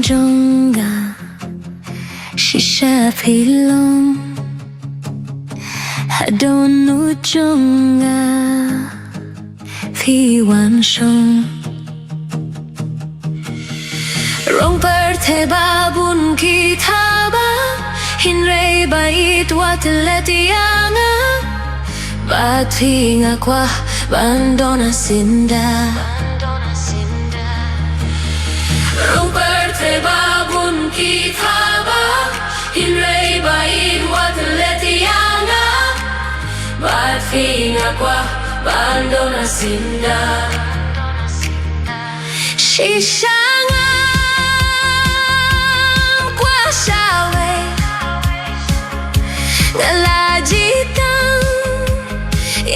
jonga shisha pilong hadonu jonga phi wan shong rong per the babun ki thaba hin rei bait wat letianga bat finga kwa bandona sinda rong per the babun ki thaba hin rei bait wat letianga bat finga kwa bandona sinda shishanga kwa shawe galajitang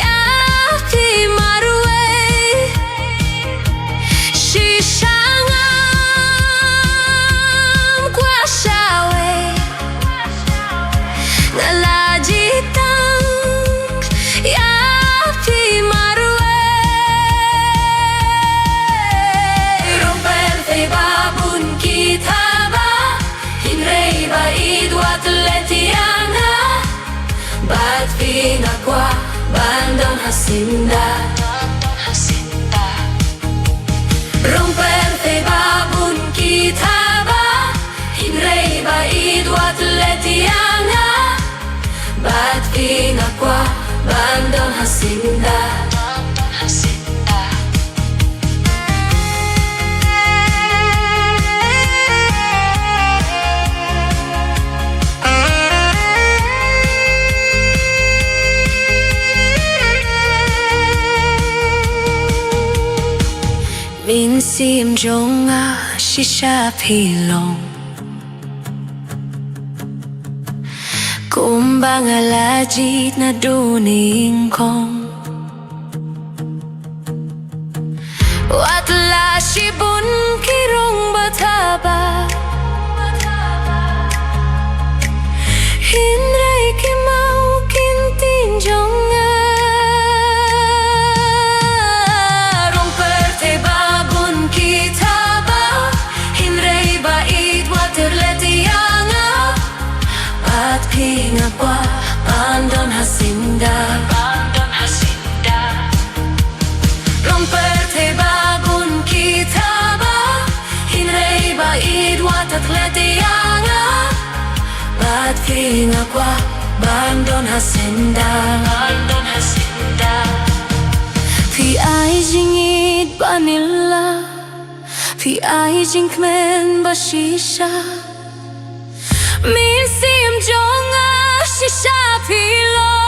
ya fi marwe shishanga kwa shawe galajitang ya fi marwe romper te babun kitaba hinrei bait wat letiana bat finga kwa bandon hasinda romper te babun kitaba hinrei bait wat letiana bat finga kwa bandon hasinda Min sim jonga shisha pilong kumbang alajit na duning kong watla shibun kirong bataba hinrei kimau kintin jonga Pinga kwa bandon hasinda romper te babun kitaba hinrei bait wat atletianga bat pinga kwa bandon hasinda fi ai jingit banilla fi ai jinkmen bashisha min sim jonga shisha pilong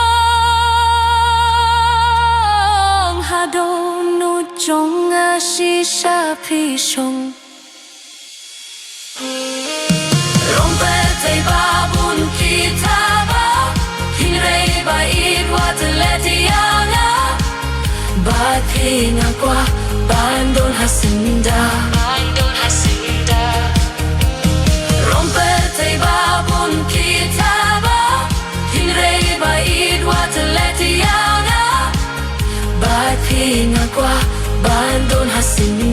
hadonu jonga shisha pishong romper te babun kitaba hinrei bait wat letianga bat pinga kwa bandon hasinda romper te babun kitaba hinrei bait wat letianga bat pinga kwa bandon hasinda